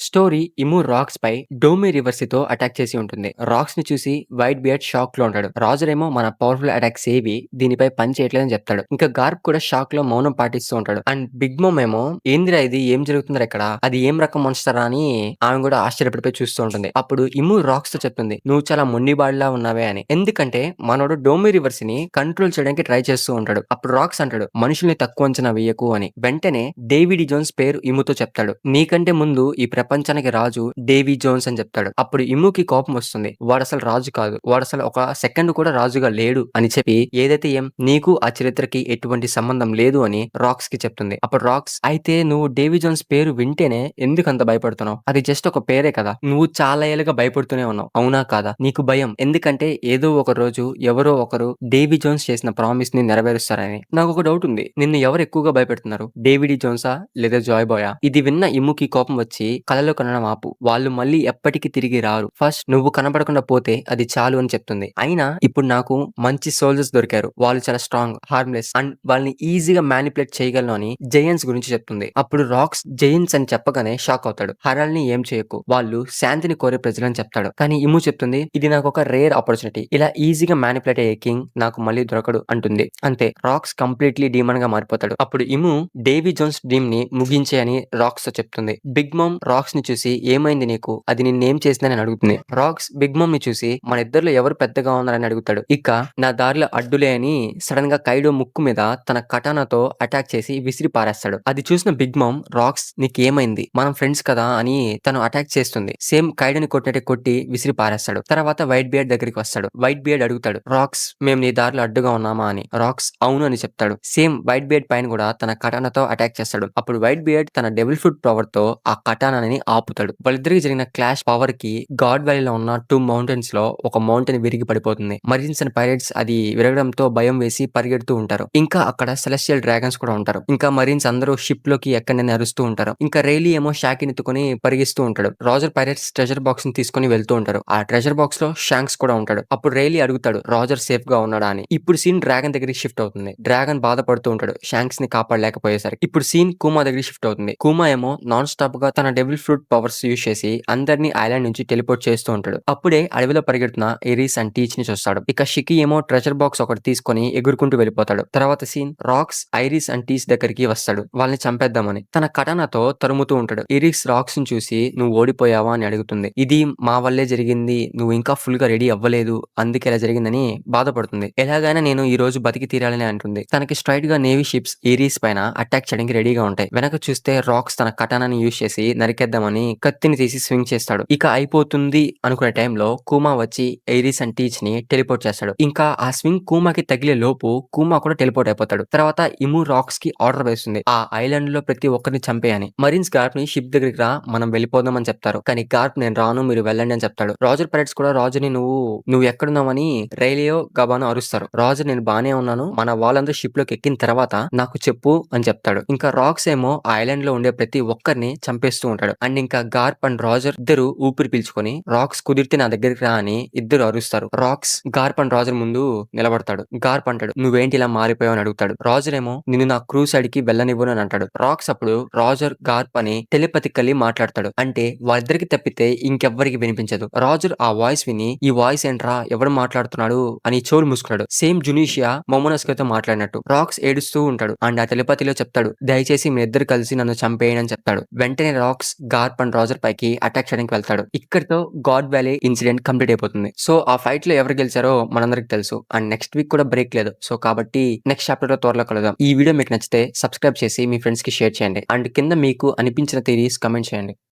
Story ఇము racks పై డోమి రివర్సితో attack చేసి ఉంటుంది. Racks ని చూసి వైట్ బియర్డ్ షాక్ లో ఉంటాడు. రాజర్ ఏమో మన పవర్ఫుల్ అటాక్స్ ఏవి దీనిపై పని చేయట్లేదని చెప్తాడు. ఇంకా గార్ప్ కూడా షాక్ లో మౌనం పాటిస్తూ ఉంటాడు. అండ్ బిగ్ మోమ్ ఏమో ఏందిరా ఇది ఏం జరుగుతుందిరా ఇక్కడ, అది ఏం రకం మనుస్తారా అని ఆమె కూడా ఆశ్చర్యపడిపోయి చూస్తూ ఉంటుంది. అప్పుడు ఇము రాక్స్ తో చెప్తుంది, నువ్వు చాలా మొండిబాడిలా ఉన్నావే అని. ఎందుకంటే మనోడు డోమి రివర్స్ ని కంట్రోల్ చేయడానికి ట్రై చేస్తూ ఉంటాడు. అప్పుడు రాక్స్ అంటాడు, మనుషుల్ని తక్కువ అంచనా వేయకు అని. వెంటనే డేవిడ్ జోన్స్ పేరు ఇముతో చెప్తాడు. నీకంటే ముందు ఈ ప్రపంచానికి రాజు డేవీ జోన్స్ అని చెప్తాడు. అప్పుడు ఇమ్ముకి కోపం వస్తుంది. వాడసలు రాజు కాదు, వాడసలు ఒక సెకండ్ కూడా రాజుగా లేడు అని చెప్పి ఏదైతే నీకు ఆ చరిత్రకి ఎటువంటి సంబంధం లేదు అని రాక్స్ కి చెప్తుంది. అప్పుడు రాక్స్, అయితే నువ్వు డేవీ జోన్స్ పేరు వింటేనే ఎందుకు అంత భయపడుతున్నావు? అది జస్ట్ ఒక పేరే కదా, నువ్వు చాలా ఏళ్ళుగా భయపడుతూనే ఉన్నావు, అవునా కాదా? నీకు భయం ఎందుకంటే ఏదో ఒక రోజు ఎవరో ఒకరు డేవీ జోన్స్ చేసిన ప్రామిస్ ని నెరవేరుస్తారని. నాకు ఒక డౌట్ ఉంది, నిన్ను ఎవరు ఎక్కువగా భయపెడుతున్నారు, డేవిడ్ జోన్సా లేదా జాయ్ బాయా? ఇది విన్న ఇమ్ముకి కోపం వచ్చి, కలలో కనడం ఆపు, వాళ్ళు మళ్ళీ ఎప్పటికీ తిరిగి రారు, ఫస్ట్ నువ్వు కనబడకుండా పోతే అది చాలు అని చెప్తుంది. అయినా ఇప్పుడు నాకు మంచి సోల్జర్స్ దొరికారు, వాళ్ళు చాలా స్ట్రాంగ్, హార్మ్లెస్ అండ్ వాళ్ళని ఈజీగా మ్యానిపులేట్ చేయగలను అని జైన్స్ గురించి చెప్తుంది. అప్పుడు రాక్స్ జైన్స్ అని చెప్పగానే షాక్ అవుతాడు. హరాల్ ని ఏం చేయకు, వాళ్ళు శాంతిని కోరే ప్రజలని చెప్తాడు. కానీ ఇమ్ము చెప్తుంది, ఇది నాకు ఒక రేర్ ఆపర్చునిటీ, ఇలా ఈజీగా మ్యానిపులేట్ అయ్యే కింగ్ నాకు మళ్ళీ దొరకడు అంటుంది. అంతే, రాక్స్ కంప్లీట్లీ డీమన్ గా మారిపోతాడు. అప్పుడు ఇమ్ము డేవీ జోన్స్ డ్రీమ్ ని ముగించే అని రాక్స్ తో చెప్తుంది. బిగ్ మామ్ రాక్స్ ని చూసి, ఏమైంది నీకు, అది నిన్నేం చేసిందని అడుగుతుంది. రాక్స్ బిగ్ మామ్ ని చూసి, మన ఇద్దరిలో ఎవరు పెద్దగా ఉన్నారని అడుగుతాడు. ఇక నా దారిలో అడ్డులే అని సడన్ గా కైడో ముక్కు మీద తన కటానాతో అటాక్ చేసి విసిరి పారేస్తాడు. అది చూసిన బిగ్ మామ్, రాక్స్ నీకేమైంది, మనం ఫ్రెండ్స్ కదా అని తను అటాక్ చేస్తుంది. సేమ్ కైడోని కొట్టినట్టే కొట్టి విసిరి పారేస్తాడు. తర్వాత వైట్ బియర్డ్ దగ్గరికి వస్తాడు. వైట్ బియర్డ్ అడుగుతాడు, రాక్స్ మేము నీ దారిలో అడ్డుగా ఉన్నామా అని. రాక్స్ అవును అని చెప్తాడు. సేమ్ వైట్ బియర్డ్ పైన కూడా తన కటానాతో అటాక్ చేస్తాడు. అప్పుడు వైట్ బియర్డ్ తన డెవిల్ ఫుట్ పవర్ తో ఆ కటానాని ఆపుతాడు. వాళ్ళిద్దరికి జరిగిన క్లాష్ పవర్ కి గాడ్ వ్యాలీలో ఉన్న 2 మౌంటైన్స్ లో ఒక మౌంటైన్ విరిగి పడిపోతుంది. మరీన్స్ అండ్ పైరేట్స్ అది విరగడంతో భయం వేసి పరిగెడుతూ ఉంటారు. ఇంకా అక్కడ సెలెస్టియల్ డ్రాగన్స్ కూడా ఉంటారు. ఇంకా మరీన్స్ అందరూ షిప్ లోకి ఎక్కడైనా అరుస్తూ ఉంటారు. ఇంకా రైలీ ఏమో షాకిని ఎత్తుకొని పరిగిస్తూ ఉంటాడు. రాజర్ పైరేట్స్ ట్రెజర్ బాక్స్ ని తీసుకొని వెళ్తూ ఉంటారు. ఆ ట్రెజర్ బాక్స్ లో షాంక్స్ కూడా ఉంటాడు. అప్పుడు రైలీ అడుగుతాడు, రాజర్ సేఫ్ గా ఉన్నాడా అని. ఇప్పుడు సీన్ డ్రాగన్ దగ్గరికి షిఫ్ట్ అవుతుంది. డ్రాగన్ బాధపడుతూ ఉంటాడు షాంక్స్ ని కాపాడలేకపోయేసరికి. ఇప్పుడు సీన్ కూమా దగ్గరికి షిఫ్ట్ అవుతుంది. కూమా ఏమో నాన్ స్టాప్ గా తన డెవిల్ ఫ్రూట్ పవర్స్ యూజ్ చేసి అందరినీ ఐలాండ్ నుంచి టెలిపోర్ట్ చేస్తూ ఉంటాడు. అప్పుడే అడవిలో పరిగెడుతున్న ఎరీస్ అండ్ టీచ్ ని చూస్తాడు. ఇక షికి ఏమో ట్రెజర్ బాక్స్ ఒకటి తీసుకొని ఎగురుకుంటూ వెళ్ళిపోతాడు. తర్వాత Sean Rocks Iris and Teach దగ్గరికి వస్తాడు, వాళ్ళని చంపేద్దామని. తన కటానాతో తరుముతూ ఉంటాడు. ఇరిక్స్ రాక్స్ ని చూసి, నువ్వు ఓడిపోయావా అని అడుగుతుంది. ఇది మా వల్లే జరిగింది, నువ్వు ఇంకా ఫుల్ గా రెడీ అవ్వలేదు, అందుకే ఇలా జరిగిందని బాధపడుతుంది. ఎలాగైనా నేను ఈ రోజు బతికి తీరాలని అంటుంది. తనకి స్ట్రైట్ గా నేవీ షిప్స్ ఇరీస్ పైన అటాక్ చేయడానికి రెడీగా ఉంటాయి. వెనక చూస్తే రాక్స్ తన కటానాని యూజ్ చేసి నరికేద్దామని కత్తిని తీసి స్వింగ్ చేస్తాడు. ఇక అయిపోతుంది అనుకునే టైంలో కూమా వచ్చి ఎయిరిస్ అండ్ టీచ్ ని టెలిపోర్ట్ చేస్తాడు. ఇంకా ఆ స్వింగ్ కూమాకి తగిలే లోపు కూమా కూడా టెలిపోర్ట్ అయిపోతాడు. తర్వాత ఇము రాక్స్ కి ఆర్డర్ వేస్తుంది, ఆ ఐలాండ్ లో ప్రతి ఒక్కరిని చంపేయని. మరీన్స్ గార్ప్ ని షిప్ దగ్గరికి రా, మనం వెళ్ళిపోదాం అని చెప్తారు. కానీ గార్ప్ నేను రాను, మీరు వెళ్ళండి అని చెప్తాడు. రాజర్ పైరేట్స్ కూడా రాజుని నువ్వు ఎక్కడున్నావని రైలియో గబాను అరుస్తారు. రాజర్ నేను బానే ఉన్నాను, మన వాళ్ళందరూ షిప్ లోకి ఎక్కిన తర్వాత నాకు చెప్పు అని చెప్తాడు. ఇంకా రాక్స్ ఏమో ఆ ఐలాండ్ లో ఉండే ప్రతి ఒక్కరిని చంపేస్తూ ఉంటాడు. అండ్ ఇంకా గార్ప్ అండ్ రాజర్ ఇద్దరు ఊపిరి పీల్చుకొని, రాక్స్ కుదిరితే నా దగ్గరికి రా అని ఇద్దరు అరుస్తారు. రాక్స్ గార్ప్ అండ్ రాజర్ ముందు నిలబడతాడు. గార్ప్ అంటాడు, నువ్వేంటి ఇలా మారిపోయావు అని అడుగుతాడు. రాజర్ ఏమో నిన్ను నా క్రూ సైడ్ కి వెళ్ళనివ్వను అని అంటాడు. రాక్స్ అప్పుడు రాజర్ గార్ప్ అని టెలిపతికల్లీ మాట్లాడతాడు. అంటే వాళ్ళిద్దరికి తప్పితే ఇంకెవ్వరికి వినిపించదు. రాజర్ ఆ వాయిస్ విని, ఈ వాయిస్ ఏంట్రా, ఎవడు మాట్లాడుతున్నాడు అని చెవులు మూసుకున్నాడు. సేమ్ జునీషియా మొమోనస్కతో మాట్లాడినట్టు. రాక్స్ ఏడుస్తూ ఉంటాడు అండ్ ఆ టెలిపతిలో చెప్తాడు, దయచేసి మీ ఇద్దరు కలిసి నన్ను చంపేయని అని చెప్తాడు. వెంటనే రాక్స్ గార్ప్ అండ్ రాజర్ పైకి అటాక్ చేయడానికి వెళ్తాడు. ఇక్కడితో గాడ్ వ్యాలీ ఇన్సిడెంట్ కంప్లీట్ అయిపోతుంది. సో ఆ ఫైట్ లో ఎవరు గెలిచారో మనందరికి తెలుసు. అండ్ నెక్స్ట్ వీక్ కూడా బ్రేక్ లేదు. సో కాబట్టి నెక్స్ట్ చాప్టర్ లో త్వరలో కలుద్దాం. ఈ వీడియో మీకు నచ్చితే సబ్స్క్రైబ్ చేసి మీ ఫ్రెండ్స్ కి షేర్ చేయండి. అండ్ కింద మీకు అనిపించిన థియరీస్ కమెంట్ చేయండి.